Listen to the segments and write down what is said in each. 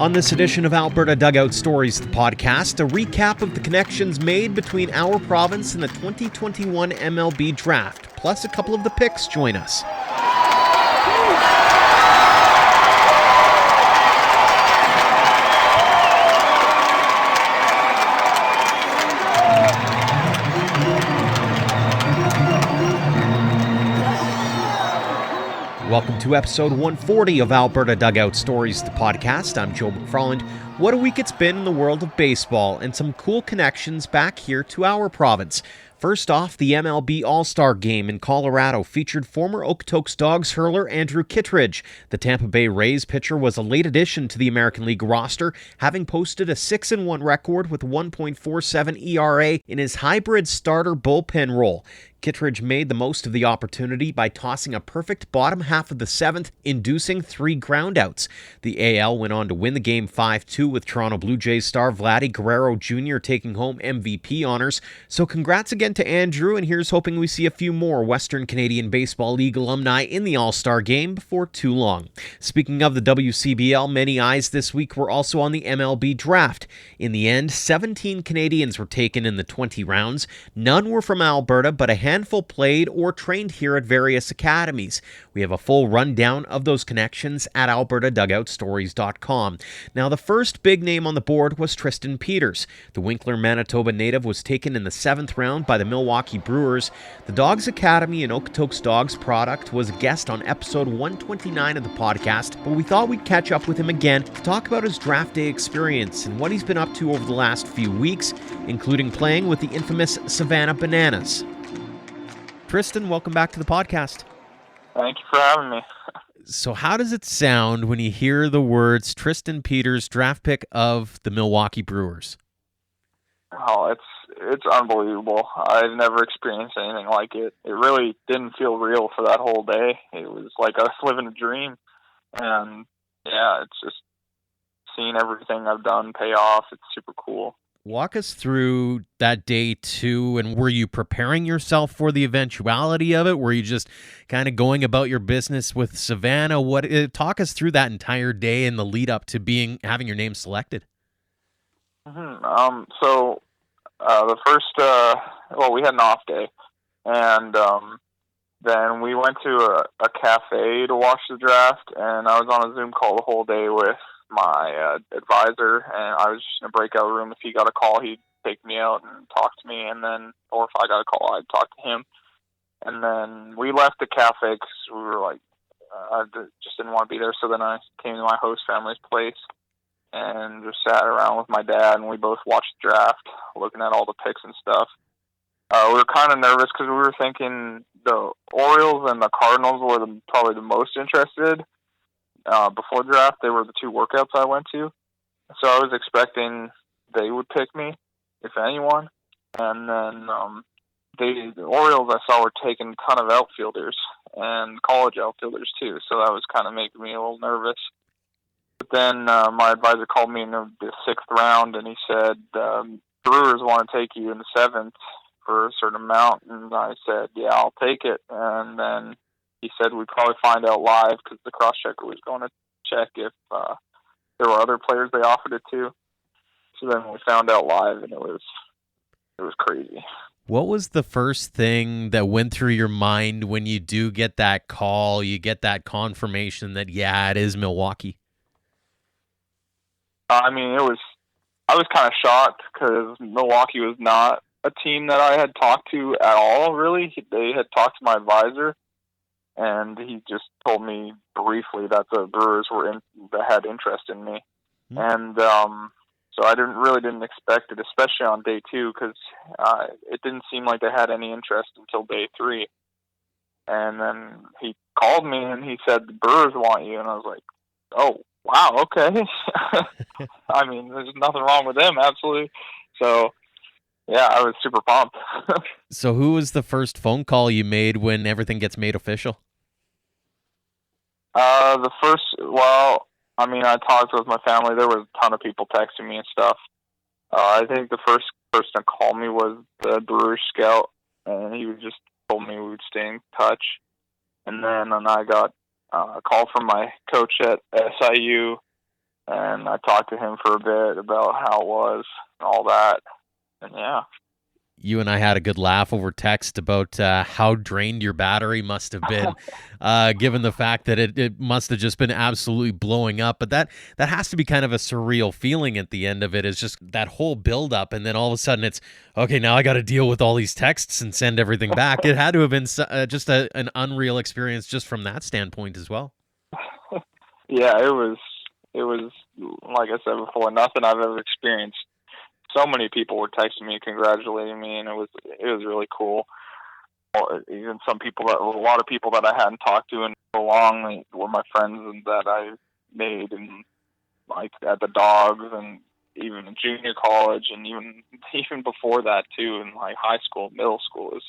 On this edition of Alberta Dugout Stories, the podcast, a recap of the connections made between our province and the 2021 MLB draft, plus a couple of the picks join us. Welcome to episode 140 of Alberta Dugout Stories, the podcast. I'm Joe McFarland. What a week it's been in the world of baseball, and some cool connections back here to our province. First off, the MLB All-Star Game in Colorado featured former Okotoks Dogs hurler Andrew Kittredge. The Tampa Bay Rays pitcher was a late addition to the American League roster, having posted a 6-1 record with 1.47 ERA in his hybrid starter bullpen role. Kittredge made the most of the opportunity by tossing a perfect bottom half of the seventh, inducing 3 groundouts. The AL went on to win the game 5-2 with Toronto Blue Jays star Vladdy Guerrero Jr. taking home MVP honors. So congrats again to Andrew, and here's hoping we see a few more Western Canadian Baseball League alumni in the All-Star Game before too long. Speaking of the WCBL, many eyes this week were also on the MLB draft. In the end, 17 Canadians were taken in the 20 rounds. None were from Alberta, but a handful played or trained here at various academies. We have a full rundown of those connections at albertadugoutstories.com. Now, the first big name on the board was Tristan Peters. The Winkler, Manitoba native was taken in the 7th round by the Milwaukee Brewers. The Dogs Academy and Okotoks Dogs product was a guest on episode 129 of the podcast, but we thought we'd catch up with him again to talk about his draft day experience and what he's been up to over the last few weeks, including playing with the infamous Savannah Bananas. Tristan, welcome back to the podcast. Thank you for having me. So how does it sound when you hear the words Tristan Peters, draft pick of the Milwaukee Brewers? Oh, it's unbelievable. I've never experienced anything like it. It really didn't feel real for that whole day. It was like I was living a dream. And yeah, it's just seeing everything I've done pay off. It's super cool. Walk us through that day too, and were you preparing yourself for the eventuality of it? Were you just kind of going about your business with Savannah? Talk us through that entire day and the lead up to having your name selected. So the first, we had an off day, and then we went to a cafe to watch the draft, and I was on a Zoom call the whole day with my advisor, and I was just in a breakout room. If he got a call, he'd take me out and talk to me, and then, or if I got a call, I'd talk to him. And then we left the cafe because we were like, I just didn't want to be there. So then I came to my host family's place and just sat around with my dad, and we both watched the draft, looking at all the picks and stuff. We were kind of nervous because we were thinking the Orioles and the Cardinals were probably the most interested. Before the draft, they were the 2 workouts I went to. So I was expecting they would pick me, if anyone. And then the Orioles I saw were taking a ton of outfielders and college outfielders too. So that was kind of making me a little nervous. But then my advisor called me in the 6th round, and he said, Brewers want to take you in the 7th for a certain amount. And I said, yeah, I'll take it. And then he said we'd probably find out live because the cross-checker was going to check if there were other players they offered it to. So then we found out live, and it was crazy. What was the first thing that went through your mind when you do get that call, you get that confirmation that, yeah, it is Milwaukee? I was kind of shocked because Milwaukee was not a team that I had talked to at all, really. They had talked to my advisor, and he just told me briefly that the Brewers that had interest in me. And so I didn't expect it, especially on day 2, because it didn't seem like they had any interest until day 3. And then he called me and he said, the Brewers want you. And I was like, oh, wow, okay. There's nothing wrong with them, absolutely. So, yeah, I was super pumped. So who was the first phone call you made when everything gets made official? I talked with my family. There was a ton of people texting me and stuff. I think the first person to call me was the Brewers scout, and he just told me we would stay in touch. And then I got a call from my coach at SIU, and I talked to him for a bit about how it was and all that. And yeah. You and I had a good laugh over text about how drained your battery must have been, given the fact that it must have just been absolutely blowing up. But that has to be kind of a surreal feeling at the end of it, is just that whole buildup. And then all of a sudden it's, okay, now I got to deal with all these texts and send everything back. It had to have been just an unreal experience just from that standpoint as well. Yeah, it was, like I said before, nothing I've ever experienced. So many people were texting me, congratulating me, and it was really cool. Even a lot of people that I hadn't talked to in so long were my friends that I made, and like at the Dogs, and even in junior college, and even before that too, in like high school, middle school. It's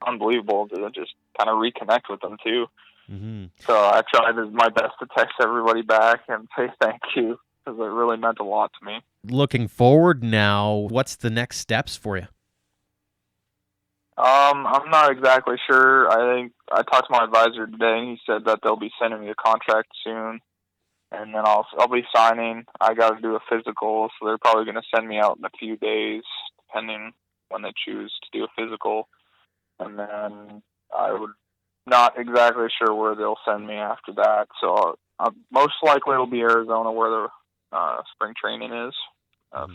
unbelievable to just kind of reconnect with them too. Mm-hmm. So I tried my best to text everybody back and say thank you, because it really meant a lot to me. Looking forward now, what's the next steps for you? I'm not exactly sure. I think I talked to my advisor today, and he said that they'll be sending me a contract soon, and then I'll be signing. I got to do a physical, so they're probably going to send me out in a few days, depending when they choose to do a physical. And then I would not exactly sure where they'll send me after that. So most likely it'll be Arizona, where the spring training is.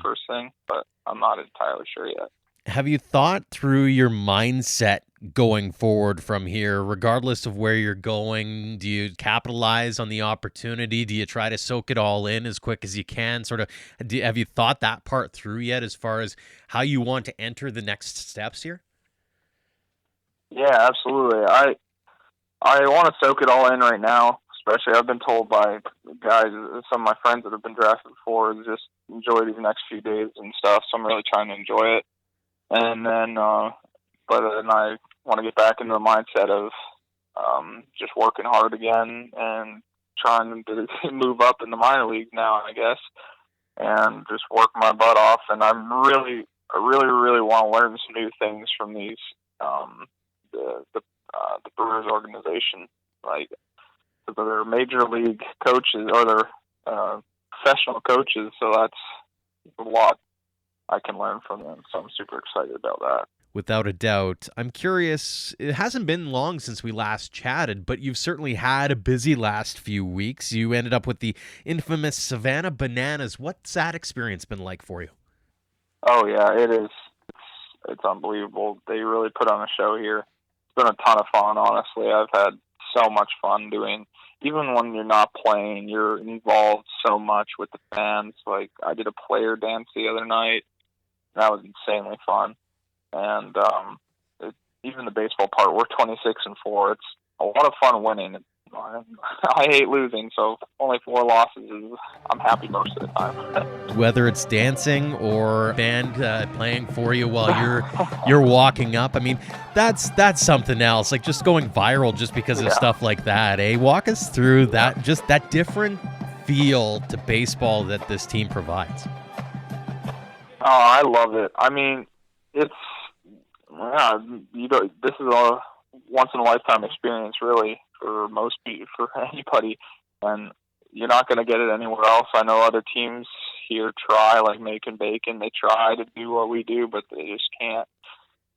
First thing, but I'm not entirely sure yet. Have you thought through your mindset going forward from here, regardless of where you're going? Do you capitalize on the opportunity? Do you try to soak it all in as quick as you can? Have you thought that part through yet, as far as how you want to enter the next steps here? Yeah, absolutely. I want to soak it all in right now. Especially, I've been told by guys, some of my friends that have been drafted before, to just enjoy these next few days and stuff. So I'm really trying to enjoy it. And then, but then I want to get back into the mindset of just working hard again and trying to move up in the minor league now, I guess, and just work my butt off. And I really want to learn some new things from these the Brewers organization, like. They're major league coaches, or they're professional coaches, so that's a lot I can learn from them. So I'm super excited about that. Without a doubt. I'm curious, it hasn't been long since we last chatted, but you've certainly had a busy last few weeks. You ended up with the infamous Savannah Bananas. What's that experience been like for you? Oh, yeah, it is. It's unbelievable. They really put on a show here. It's been a ton of fun, honestly. I've had so much fun doing. Even when you're not playing, you're involved so much with the fans. Like, I did a player dance the other night. That was insanely fun. And even the baseball part, we're 26-4. It's a lot of fun winning. I hate losing, so only 4 losses I'm happy most of the time. Whether it's dancing or band playing for you while you're walking up, I mean, that's something else. Like, just going viral just because of stuff like that. Walk us through that, just that different feel to baseball that this team provides. Oh, I love it. I mean, it's this is a once in a lifetime experience, really, for anybody, and you're not going to get it anywhere else. I know other teams here try, like Macon Bacon, they try to do what we do, but they just can't.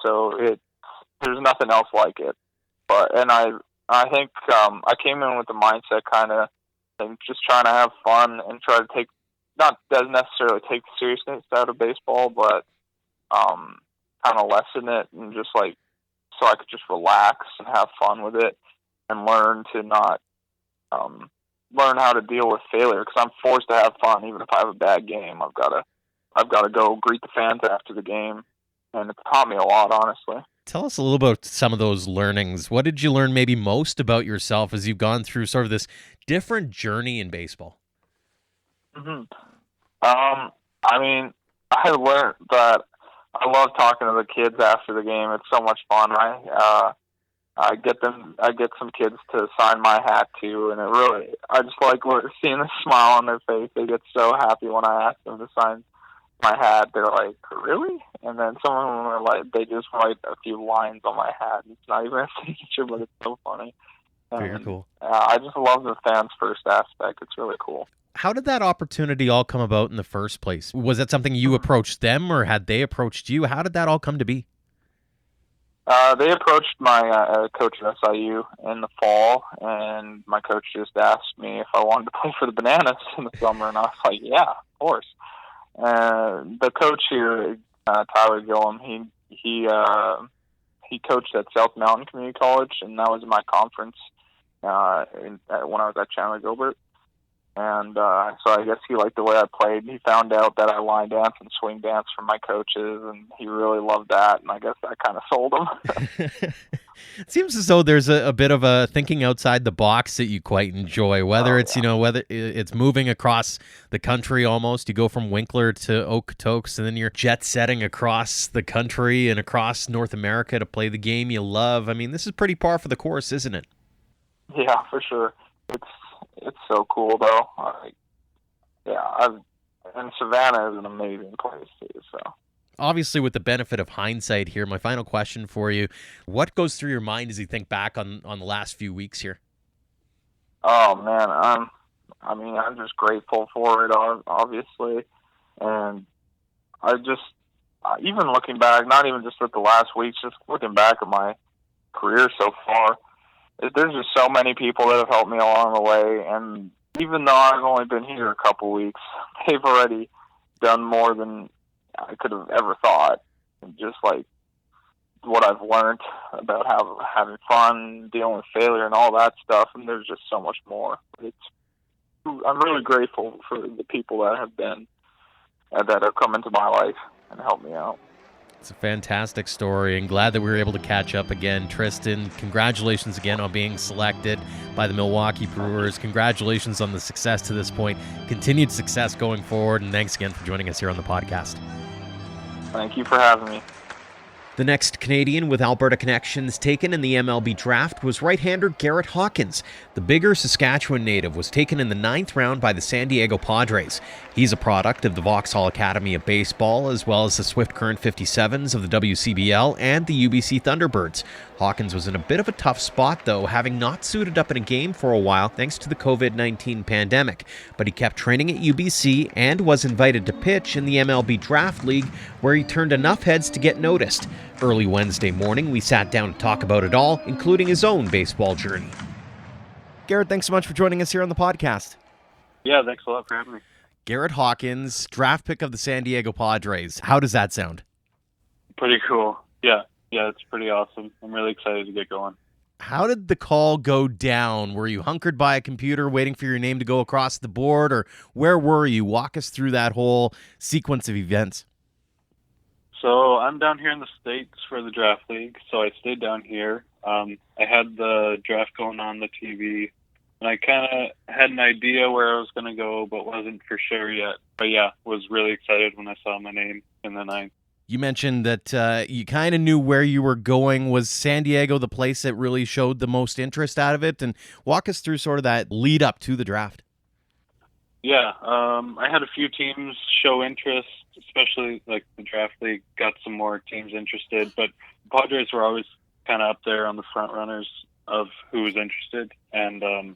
So there's nothing else like it. And I think I came in with the mindset kind of just trying to have fun and try to doesn't necessarily take the seriousness out of baseball, but kind of lessen it, and just like, so I could just relax and have fun with it and learn to not learn how to deal with failure, because I'm forced to have fun. Even if I have a bad game, I've got to go greet the fans after the game, and it's taught me a lot, honestly. Tell us a little about some of those learnings. What did you learn maybe most about yourself as you've gone through sort of this different journey in baseball? Mm-hmm. I mean, I learned that I love talking to the kids after the game. It's so much fun. I get some kids to sign my hat too, and I just like seeing the smile on their face. They get so happy when I ask them to sign my hat. They're like, really? And then some of them are like, they just write a few lines on my hat. It's not even a signature, but it's so funny. Very And cool. I just love the fans first aspect. It's really cool. How did that opportunity all come about in the first place? Was that something you approached them, or had they approached you? How did that all come to be? They approached my coach at SIU in the fall, and my coach just asked me if I wanted to play for the Bananas in the summer, and I was like, yeah, of course. The coach here, Tyler Gillum, he coached at South Mountain Community College, and that was my conference when I was at Chandler Gilbert. And so I guess he liked the way I played. He found out that I line dance and swing dance from my coaches, and he really loved that. And I guess that kind of sold him. It seems as though there's a bit of a thinking outside the box that you quite enjoy, whether whether it's moving across the country almost. You go from Winkler to Okotoks, and then you're jet setting across the country and across North America to play the game you love. I mean, this is pretty par for the course, isn't it? Yeah, for sure. It's so cool, though. And Savannah is an amazing place, too, so. Obviously, with the benefit of hindsight here, my final question for you, what goes through your mind as you think back on the last few weeks here? Oh, man, I'm just grateful for it, obviously. And I just, even looking back, not even just at the last weeks, just looking back at my career so far, there's just so many people that have helped me along the way, and even though I've only been here a couple weeks, they've already done more than I could have ever thought. And just like what I've learned about having fun, dealing with failure, and all that stuff, and there's just so much more. I'm really grateful for the people that have come into my life and helped me out. It's a fantastic story, and glad that we were able to catch up again. Tristan, congratulations again on being selected by the Milwaukee Brewers. Congratulations on the success to this point. Continued success going forward, and thanks again for joining us here on the podcast. Thank you for having me. The next Canadian with Alberta connections taken in the MLB draft was right-hander Garrett Hawkins. The bigger Saskatchewan native was taken in the 9th round by the San Diego Padres. He's a product of the Vauxhall Academy of Baseball, as well as the Swift Current 57s of the WCBL and the UBC Thunderbirds. Hawkins was in a bit of a tough spot, though, having not suited up in a game for a while thanks to the COVID-19 pandemic. But he kept training at UBC and was invited to pitch in the MLB Draft League, where he turned enough heads to get noticed. Early Wednesday morning, we sat down to talk about it all, including his own baseball journey. Garrett, thanks so much for joining us here on the podcast. Yeah, thanks a lot for having me. Garrett Hawkins, draft pick of the San Diego Padres. How does that sound? Pretty cool. Yeah, it's pretty awesome. I'm really excited to get going. How did the call go down? Were you hunkered by a computer waiting for your name to go across the board, or where were you? Walk us through that whole sequence of events. So I'm down here in the States for the draft league, so I stayed down here. I had the draft going on the TV, and I kind of had an idea where I was going to go, but wasn't for sure yet. But yeah, was really excited when I saw my name in the 9th. You mentioned that you kind of knew where you were going. Was San Diego the place that really showed the most interest out of it? And walk us through sort of that lead up to the draft. Yeah, I had a few teams show interest, especially like the draft league got some more teams interested, but Padres were always kind of up there on the front runners of who was interested. And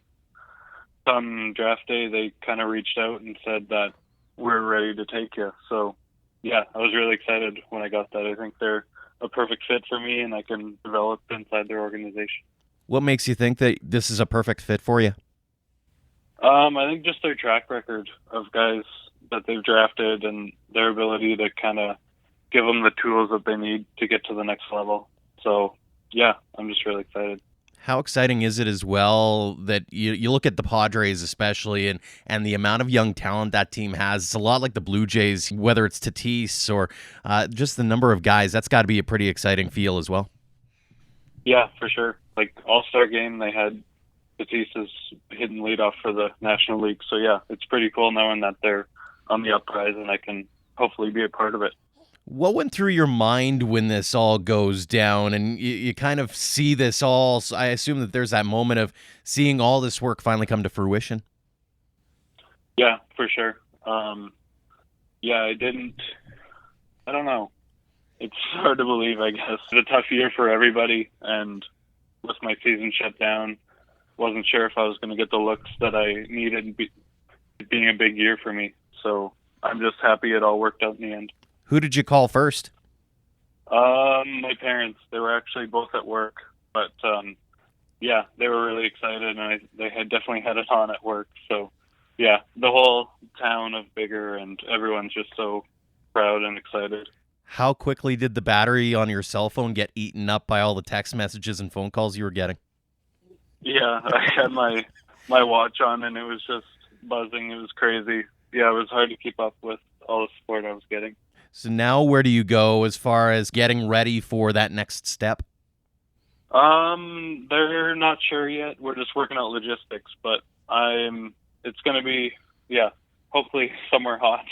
come draft day, they kind of reached out and said that we're ready to take you. So yeah, I was really excited when I got that. I think they're a perfect fit for me, and I can develop inside their organization. What makes you think that this is a perfect fit for you? I think just their track record of guys that they've drafted and their ability to kind of give them the tools that they need to get to the next level. So, yeah, I'm just really excited. How exciting is it as well that you look at the Padres especially and the amount of young talent that team has? It's a lot like the Blue Jays, whether it's Tatis or just the number of guys. That's got to be a pretty exciting feel as well. Yeah, for sure. Like All-Star game, they had Tatis is hitting leadoff for the National League. So, yeah, it's pretty cool knowing that they're on the uprise and I can hopefully be a part of it. What went through your mind when this all goes down and you kind of see this all? So I assume that there's that moment of seeing all this work finally come to fruition. Yeah, for sure. I don't know. It's hard to believe, I guess. It's a tough year for everybody, and with my season shut down, wasn't sure if I was going to get the looks that I needed, being a big year for me. So I'm just happy it all worked out in the end. Who did you call first? My parents, they were actually both at work, but yeah, they were really excited, and they had definitely had it on at work. So yeah, the whole town of Bigger and everyone's just so proud and excited. How quickly did the battery on your cell phone get eaten up by all the text messages and phone calls you were getting? Yeah, I had my watch on, and it was just buzzing. It was crazy. Yeah, it was hard to keep up with all the support I was getting. So now where do you go as far as getting ready for that next step? They're not sure yet. We're just working out logistics, but it's going to be, yeah, hopefully somewhere hot.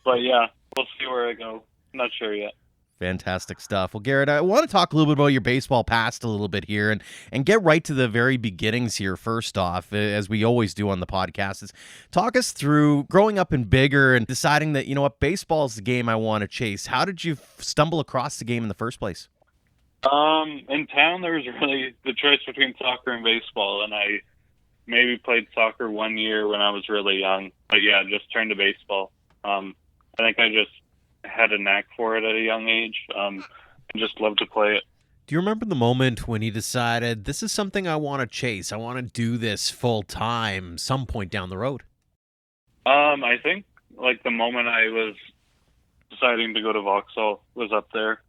But yeah, we'll see where I go. Not sure yet. Fantastic stuff. Well, Garrett, I want to talk a little bit about your baseball past a little bit here and get right to the very beginnings here first off, as we always do on the podcast. Is talk us through growing up in Bigger and deciding that, you know what, baseball is the game I want to chase. How did you stumble across the game in the first place? In town, there was really the choice between soccer and baseball, and I maybe played soccer 1 year when I was really young. But yeah, just turned to baseball. I think I just had a knack for it at a young age, and just loved to play it. Do you remember the moment when you decided this is something I want to chase? I want to do this full time some point down the road? I think like the moment I was deciding to go to Vauxhall was up there.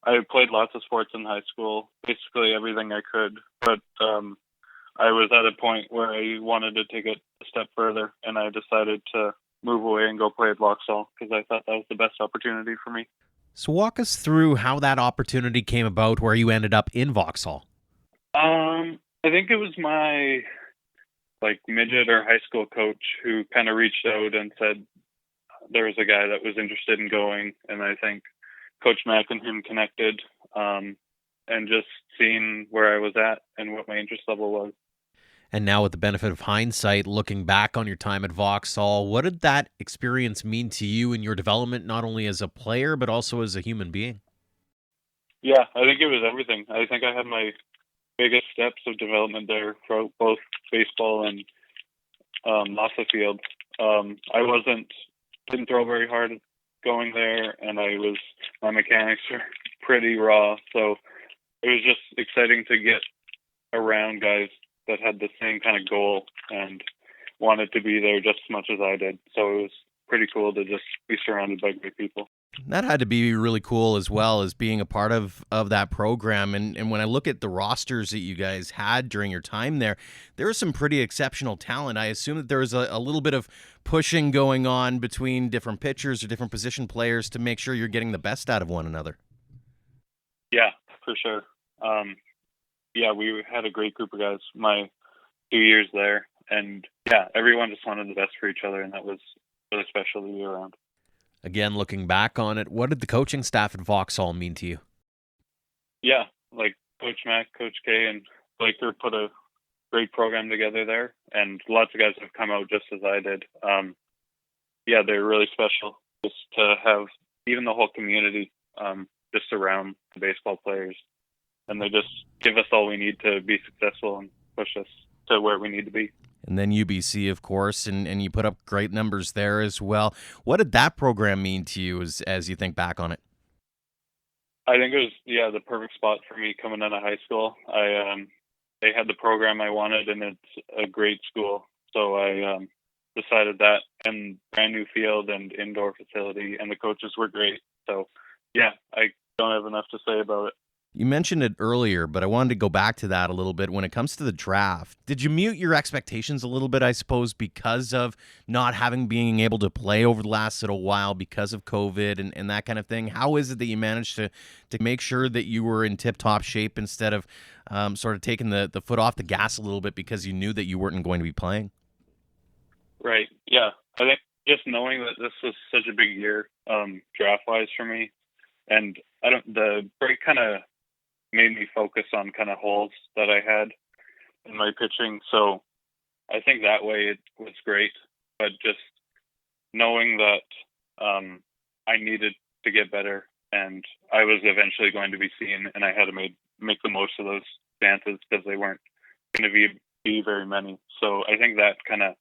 I played lots of sports in high school, basically everything I could, but I was at a point where I wanted to take it a step further, and I decided to move away and go play at Vauxhall because I thought that was the best opportunity for me. So walk us through how that opportunity came about where you ended up in Vauxhall. I think it was my midget or high school coach who kind of reached out and said there was a guy that was interested in going, and I think Coach Mack and him connected, and just seeing where I was at and what my interest level was. And now with the benefit of hindsight, looking back on your time at Vauxhall, what did that experience mean to you in your development, not only as a player, but also as a human being? Yeah, I think it was everything. I think I had my biggest steps of development there for both baseball and off the field. I didn't throw very hard going there, and my mechanics were pretty raw. So it was just exciting to get around guys that had the same kind of goal and wanted to be there just as much as I did. So it was pretty cool to just be surrounded by great people. That had to be really cool as well as being a part of that program. And when I look at the rosters that you guys had during your time there was some pretty exceptional talent. I assume that there was a little bit of pushing going on between different pitchers or different position players to make sure you're getting the best out of one another. Yeah, for sure. Yeah, we had a great group of guys my 2 years there. And yeah, everyone just wanted the best for each other, and that was really special to be around. Again, looking back on it, what did the coaching staff at Vauxhall mean to you? Yeah, like Coach Mack, Coach K, and Blaker put a great program together there, and lots of guys have come out just as I did. Yeah, they're really special just to have even the whole community just around the baseball players, and they just give us all we need to be successful and push us to where we need to be. And then UBC, of course, and you put up great numbers there as well. What did that program mean to you as you think back on it? I think it was, the perfect spot for me coming out of high school. They had the program I wanted, and it's a great school. So I decided that, and brand new field and indoor facility, and the coaches were great. So yeah, I don't have enough to say about it. You mentioned it earlier, but I wanted to go back to that a little bit. When it comes to the draft, did you mute your expectations a little bit, I suppose, because of not being able to play over the last little while because of COVID and that kind of thing? How is it that you managed to make sure that you were in tip-top shape instead of sort of taking the foot off the gas a little bit because you knew that you weren't going to be playing? Right. Yeah. I think just knowing that this was such a big year draft-wise for me, and the break kind of made me focus on kind of holes that I had in my pitching. So I think that way it was great, but just knowing that I needed to get better and I was eventually going to be seen and I had to make the most of those chances because they weren't going to be very many. So I think that kind of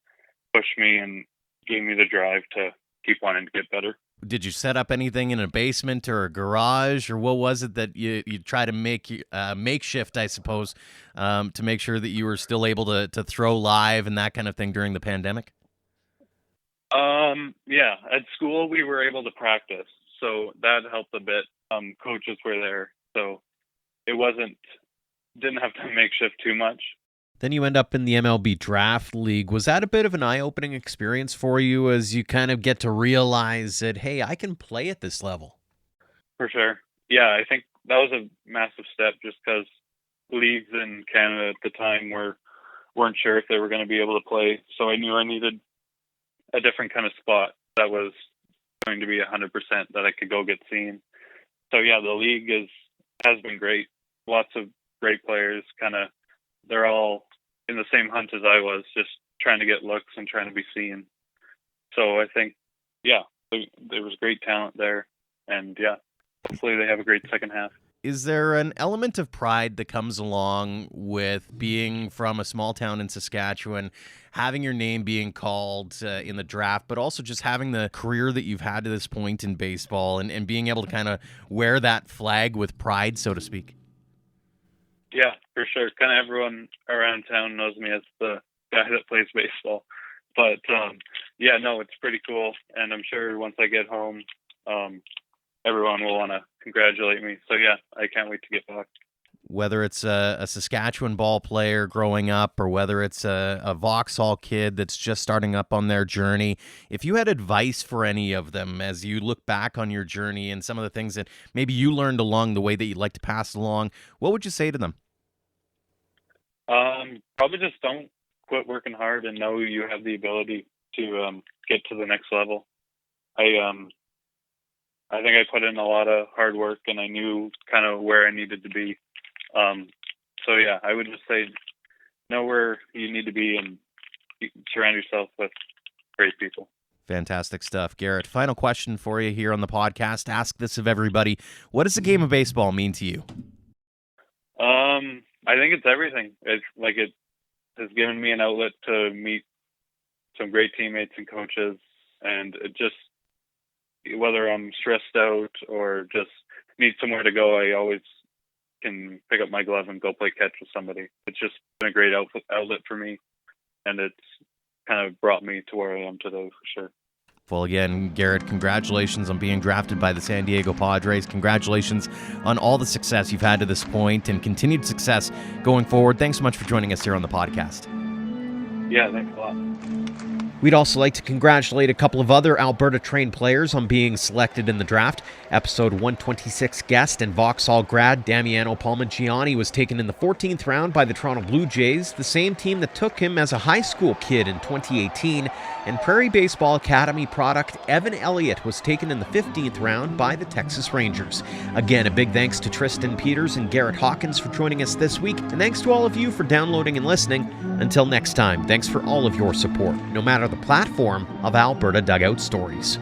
pushed me and gave me the drive to keep wanting to get better. Did you set up anything in a basement or a garage, or what was it that you try to make makeshift, I suppose, to make sure that you were still able to throw live and that kind of thing during the pandemic? Yeah, at school we were able to practice, so that helped a bit. Coaches were there, so it didn't have to makeshift too much. Then you end up in the MLB Draft League. Was that a bit of an eye-opening experience for you as you kind of get to realize that, hey, I can play at this level? For sure. Yeah, I think that was a massive step just because leagues in Canada at the time weren't sure if they were going to be able to play. So I knew I needed a different kind of spot that was going to be 100% that I could go get seen. So yeah, the league has been great. Lots of great players, they're all in the same hunt as I was, just trying to get looks and trying to be seen. So I think, yeah, there was great talent there. And yeah, hopefully they have a great second half. Is there an element of pride that comes along with being from a small town in Saskatchewan, having your name being called in the draft, but also just having the career that you've had to this point in baseball and being able to kind of wear that flag with pride, so to speak? Yeah, for sure. Kind of everyone around town knows me as the guy that plays baseball. But yeah, no, it's pretty cool. And I'm sure once I get home, everyone will want to congratulate me. So yeah, I can't wait to get back. Whether it's a Saskatchewan ball player growing up or whether it's a Vauxhall kid that's just starting up on their journey, if you had advice for any of them as you look back on your journey and some of the things that maybe you learned along the way that you'd like to pass along, what would you say to them? Probably just don't quit working hard and know you have the ability to get to the next level. I think I put in a lot of hard work and I knew kind of where I needed to be. So yeah, I would just say know where you need to be and surround yourself with great people. Fantastic stuff. Garrett, final question for you here on the podcast. Ask this of everybody. What does the game of baseball mean to you? I think it's everything. It has given me an outlet to meet some great teammates and coaches, and it just, whether I'm stressed out or just need somewhere to go, I always can pick up my glove and go play catch with somebody. It's just been a great outlet for me, and it's kind of brought me to where I am today, for sure. Well, again, Garrett, congratulations on being drafted by the San Diego Padres. Congratulations on all the success you've had to this point and continued success going forward. Thanks so much for joining us here on the podcast. Yeah, thanks a lot. We'd also like to congratulate a couple of other Alberta-trained players on being selected in the draft. Episode 126 guest and Vauxhall grad Damiano Palmagiani was taken in the 14th round by the Toronto Blue Jays, the same team that took him as a high school kid in 2018. And Prairie Baseball Academy product Evan Elliott was taken in the 15th round by the Texas Rangers. Again, a big thanks to Tristan Peters and Garrett Hawkins for joining us this week, and thanks to all of you for downloading and listening. Until next time, thanks for all of your support, no matter the platform of Alberta Dugout Stories.